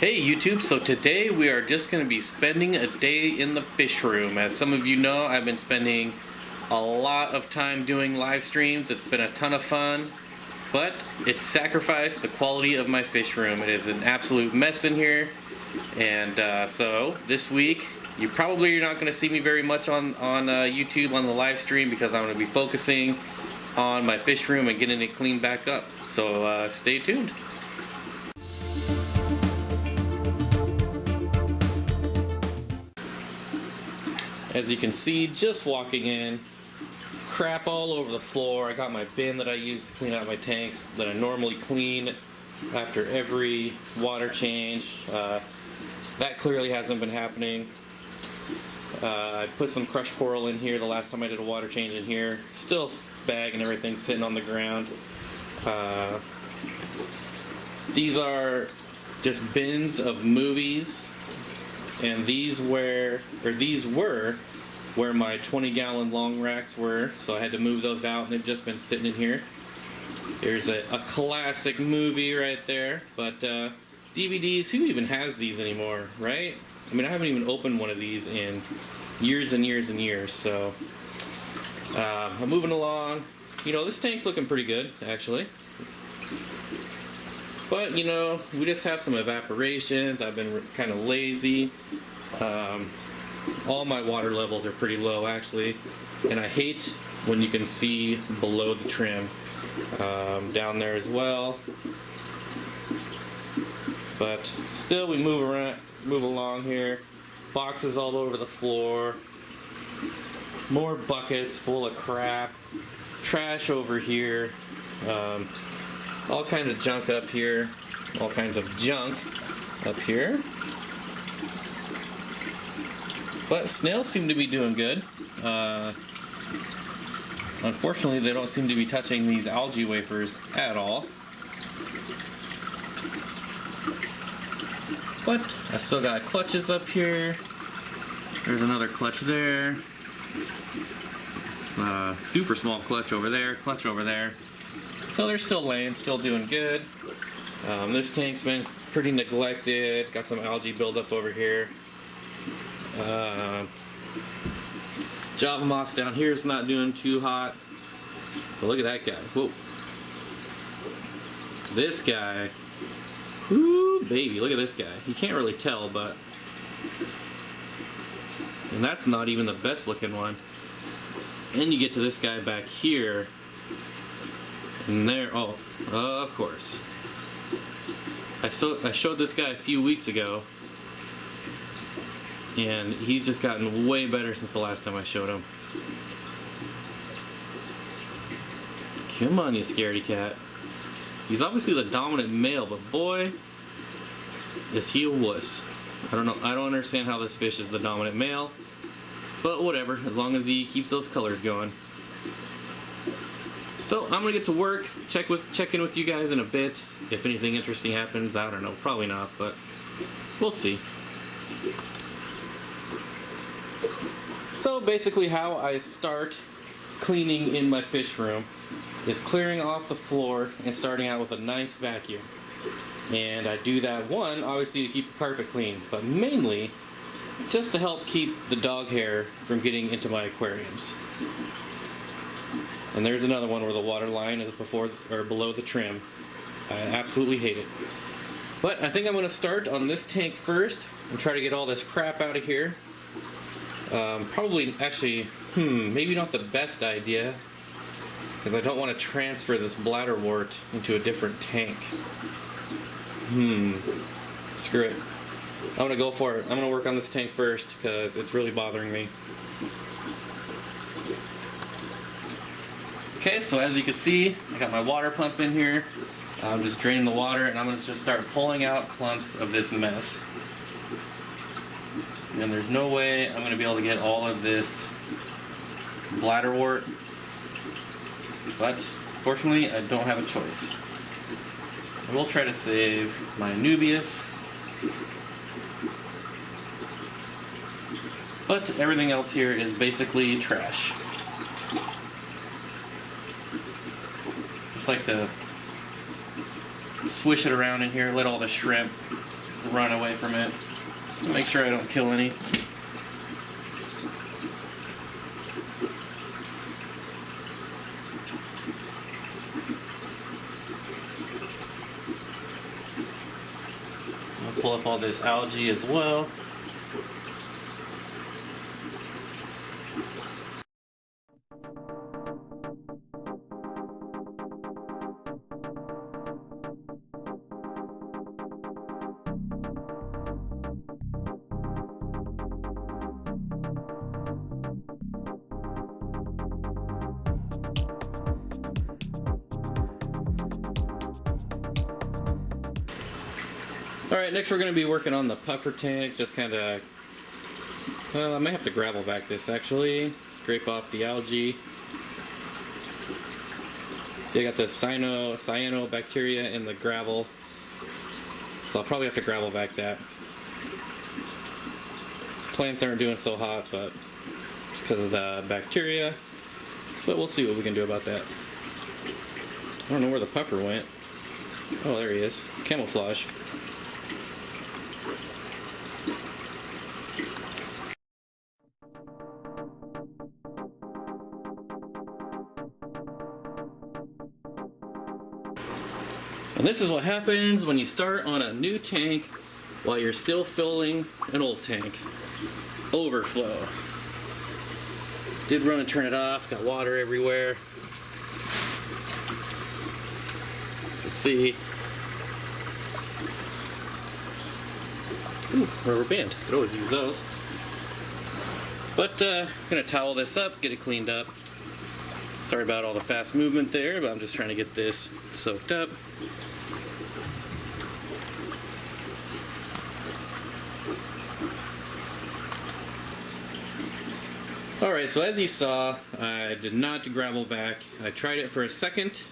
Hey YouTube, so today we are just going to be spending a day in the fish room. As some of you know, I've been spending a lot of time doing live streams. It's been a ton of fun, but it's sacrificed the quality of my fish room. It is an absolute mess in here, and so this week you're not going to see me very much on YouTube on the live stream because I'm going to be focusing on my fish room and getting it cleaned back up. So stay tuned. As you can see, just walking in, crap all over the floor. I got my bin that I use to clean out my tanks that I normally clean after every water change. That clearly hasn't been happening. I put some crushed coral in here the last time I did a water change in here. Still bag and everything sitting on the ground. These are just bins of movies. And these were where my 20-gallon long racks were, so I had to move those out, and they've just been sitting in here. There's a classic movie right there, but DVDs, who even has these anymore, right? I mean, I haven't even opened one of these in years and years and years, so I'm moving along. You know, this tank's looking pretty good, actually. But, you know, we just have some evaporations. I've been kind of lazy. All my water levels are pretty low, actually. And I hate when you can see below the trim. Down there as well. But still, we move along here. Boxes all over the floor. More buckets full of crap. Trash over here. All kinds of junk up here. All kinds of junk up here. But snails seem to be doing good. Unfortunately, they don't seem to be touching these algae wafers at all. But I still got clutches up here. There's another clutch there. Super small clutch over there. Clutch over there. So they're still laying, still doing good. This tank's been pretty neglected. Got some algae buildup over here. Java moss down here is not doing too hot. But look at that guy. Whoa. This guy. Ooh, baby, look at this guy. You can't really tell, but... And that's not even the best looking one. And you get to this guy back here. And there, oh, of course. I showed this guy a few weeks ago, and he's just gotten way better since the last time I showed him. Come on, you scaredy cat. He's obviously the dominant male, but boy, is he a wuss. I don't know, I don't understand how this fish is the dominant male, but whatever, as long as he keeps those colors going. So I'm gonna get to work, check in with you guys in a bit. If anything interesting happens, I don't know, probably not, but we'll see. So basically how I start cleaning in my fish room is clearing off the floor and starting out with a nice vacuum. And I do that, one, obviously to keep the carpet clean, but mainly just to help keep the dog hair from getting into my aquariums. And there's another one where the water line is before or below the trim. I absolutely hate it. But I think I'm going to start on this tank first and try to get all this crap out of here. Probably, actually, maybe not the best idea, because I don't want to transfer this bladderwort into a different tank. Screw it. I'm going to go for it. I'm going to work on this tank first because it's really bothering me. Okay, so as you can see, I got my water pump in here. I'm just draining the water, and I'm going to just start pulling out clumps of this mess. And there's no way I'm going to be able to get all of this bladderwort, but fortunately I don't have a choice. I will try to save my Anubias, but everything else here is basically trash. Just like to swish it around in here, let all the shrimp run away from it. Make sure I don't kill any. I'll pull up all this algae as well. Alright, next we're going to be working on the puffer tank. Just kind of, I may have to gravel back this actually. Scrape off the algae. See, I got the cyanobacteria in the gravel. So I'll probably have to gravel back that. Plants aren't doing so hot, but because of the bacteria. But we'll see what we can do about that. I don't know where the puffer went. Oh, there he is. Camouflage. And this is what happens when you start on a new tank while you're still filling an old tank. Overflow. Did run and turn it off, got water everywhere. Let's see. Ooh, rubber band. Could always use those. But gonna towel this up, get it cleaned up. Sorry about all the fast movement there, but I'm just trying to get this soaked up. Alright, so as you saw, I did not gravel back. I tried it for a second,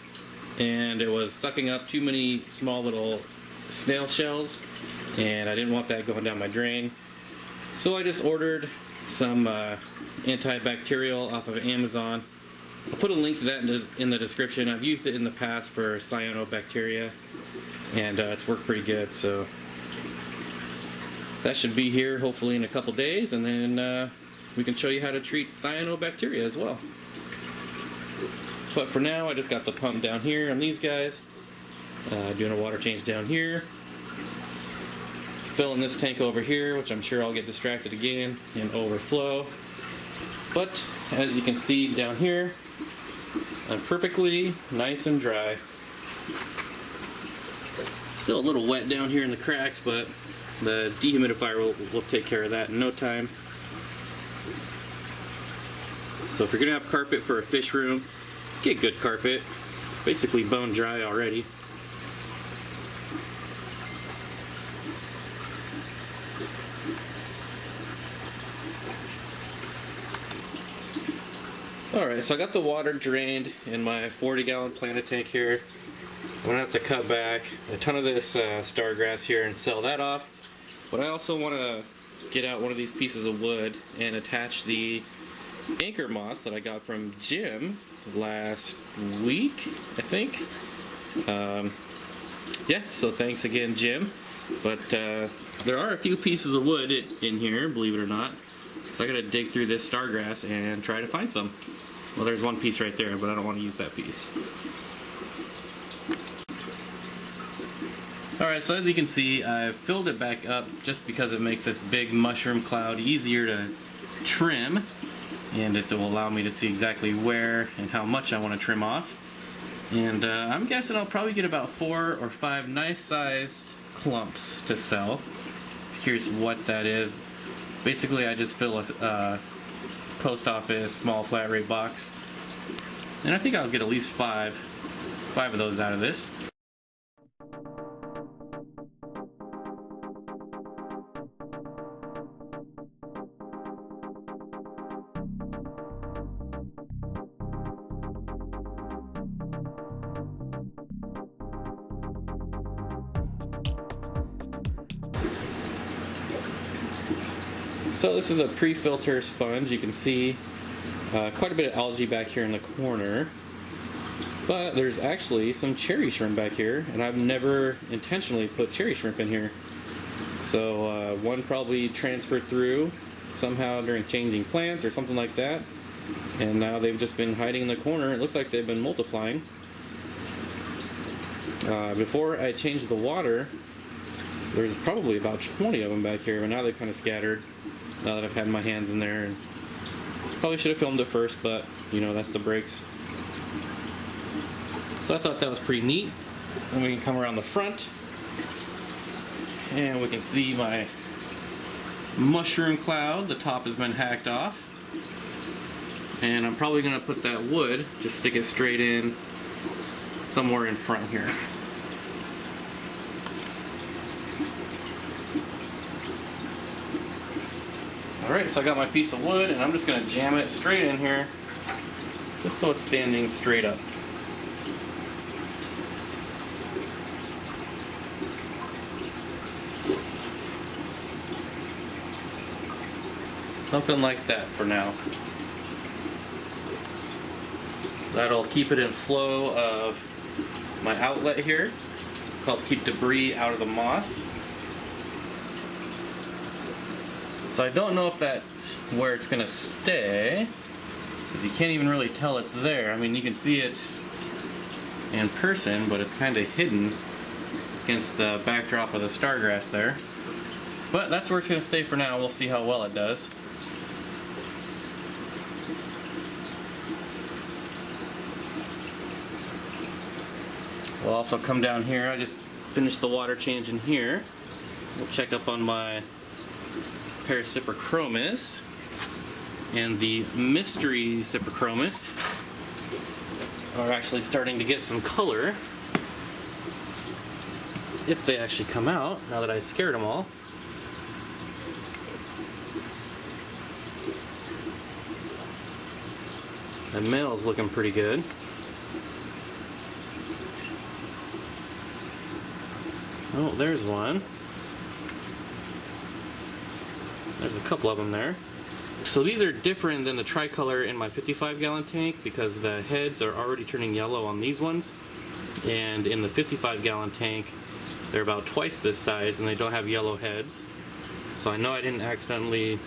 and it was sucking up too many small little snail shells, and I didn't want that going down my drain. So I just ordered some antibacterial off of Amazon. I'll put a link to that in the description. I've used it in the past for cyanobacteria, and it's worked pretty good, so that should be here hopefully in a couple days, and then we can show you how to treat cyanobacteria as well. But for now, I just got the pump down here on these guys, doing a water change down here, filling this tank over here, which I'm sure I'll get distracted again and overflow. But as you can see down here, I'm perfectly nice and dry. Still a little wet down here in the cracks, but the dehumidifier will take care of that in no time. So if you're going to have carpet for a fish room, get good carpet. It's basically bone dry already. Alright, so I got the water drained in my 40-gallon planted tank here. I'm going to have to cut back a ton of this stargrass here and sell that off. But I also want to get out one of these pieces of wood and attach the anchor moss that I got from Jim last week, I think. Yeah, so thanks again, Jim. But there are a few pieces of wood in here, believe it or not. So I gotta dig through this stargrass and try to find some. Well, there's one piece right there, but I don't want to use that piece. Alright, so as you can see, I've filled it back up just because it makes this big mushroom cloud easier to trim. And it will allow me to see exactly where and how much I want to trim off. And I'm guessing I'll probably get about 4 or 5 nice sized clumps to sell. Here's what that is. Basically, I just fill a post office small flat rate box, and I think I'll get at least 5 of those out of this. So this is a pre-filter sponge. You can see quite a bit of algae back here in the corner, but there's actually some cherry shrimp back here, and I've never intentionally put cherry shrimp in here. So one probably transferred through somehow during changing plants or something like that, and now they've just been hiding in the corner. It looks like they've been multiplying. Before I changed the water, there's probably about 20 of them back here, but now they've kind of scattered now that I've had my hands in there. And probably should have filmed it first, but you know, that's the breaks. So I thought that was pretty neat. And we can come around the front and we can see my mushroom cloud. The top has been hacked off, and I'm probably going to put that wood, just stick it straight in somewhere in front here. Alright, so I got my piece of wood and I'm just going to jam it straight in here, just so it's standing straight up. Something like that for now. That'll keep it in flow of my outlet here, help keep debris out of the moss. So I don't know if that's where it's going to stay, because you can't even really tell it's there. I mean, you can see it in person, but it's kind of hidden against the backdrop of the stargrass there. But that's where it's going to stay for now. We'll see how well it does. We'll also come down here. I just finished the water change in here. We'll check up on my Paracyprochromis, and the mystery Cyprochromis are actually starting to get some color, if they actually come out, now that I scared them all. The male's looking pretty good. Oh, there's one. There's a couple of them there. So these are different than the tricolor in my 55-gallon tank because the heads are already turning yellow on these ones. And in the 55-gallon tank, they're about twice this size and they don't have yellow heads. So I know I didn't accidentally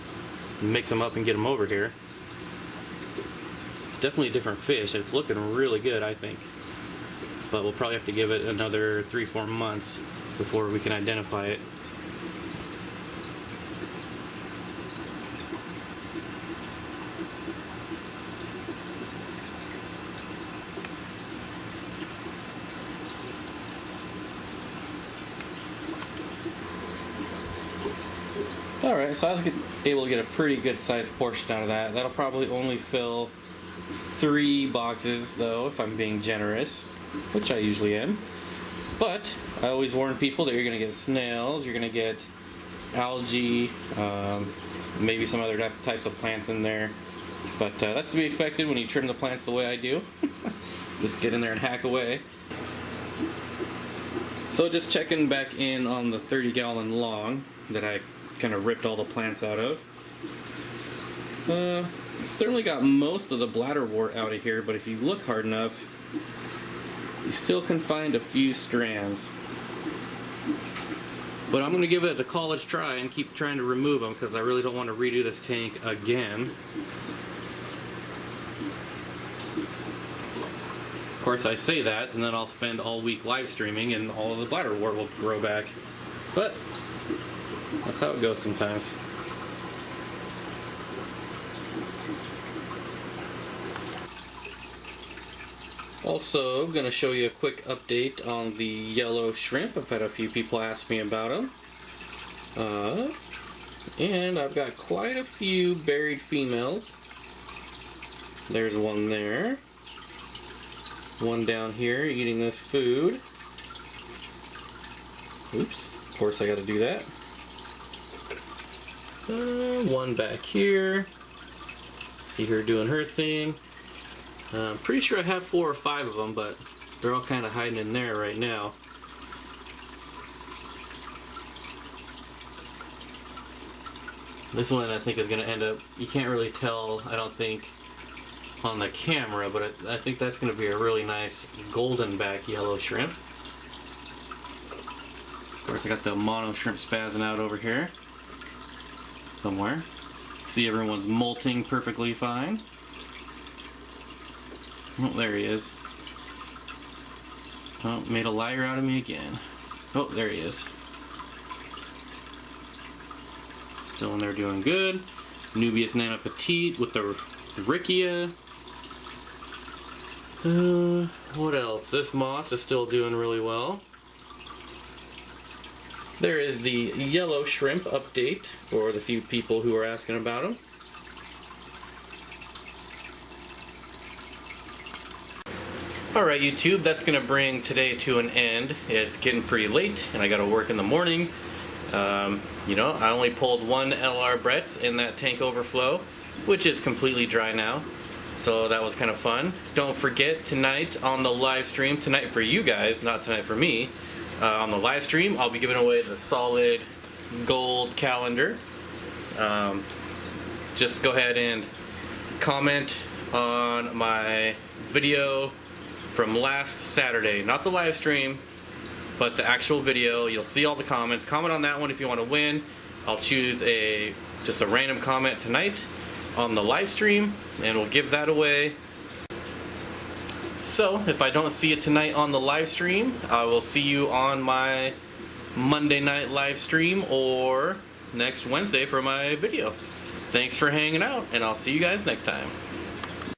mix them up and get them over here. It's definitely a different fish. It's looking really good, I think. But we'll probably have to give it another 3-4 months before we can identify it. Alright, so I was able to get a pretty good sized portion out of that. That'll probably only fill 3 boxes though, if I'm being generous, which I usually am. But I always warn people that you're going to get snails, you're going to get algae, maybe some other types of plants in there. But that's to be expected when you trim the plants the way I do. Just get in there and hack away. So just checking back in on the 30-gallon long that I kind of ripped all the plants out of. Certainly got most of the bladderwort out of here, but if you look hard enough, you still can find a few strands. But I'm going to give it a college try and keep trying to remove them because I really don't want to redo this tank again. Of course I say that and then I'll spend all week live streaming and all of the bladderwort will grow back. But that's how it goes sometimes. Also, I'm going to show you a quick update on the yellow shrimp. I've had a few people ask me about them. And I've got quite a few buried females. There's one there. One down here eating this food. Oops, of course I got to do that. One back here. See her doing her thing. I'm pretty sure I have 4 or 5 of them, but they're all kind of hiding in there right now. This one I think is going to end up, you can't really tell, I don't think, on the camera, but I think that's going to be a really nice golden back yellow shrimp. Of course, I got the mono shrimp spazzing out over here somewhere. See, everyone's molting perfectly fine. Oh, there he is. Oh, made a liar out of me again. Oh, there he is. So when they're doing good. Nubius Nana Petite with the Rickia. What else? This moss is still doing really well. There is the yellow shrimp update for the few people who are asking about them. Alright YouTube, that's going to bring today to an end. It's getting pretty late and I got to work in the morning. You know, I only pulled one LR Bretts in that tank overflow, which is completely dry now. So that was kind of fun. Don't forget, tonight on the live stream, tonight for you guys, not tonight for me, on the live stream, I'll be giving away the solid gold calendar. Just go ahead and comment on my video from last Saturday, not the live stream, but the actual video. You'll see all the comments. Comment on that one if you want to win. I'll choose just a random comment tonight on the live stream and we'll give that away. So if I don't see it tonight on the live stream, I will see you on my Monday night live stream or next Wednesday for my video. Thanks for hanging out and I'll see you guys next time.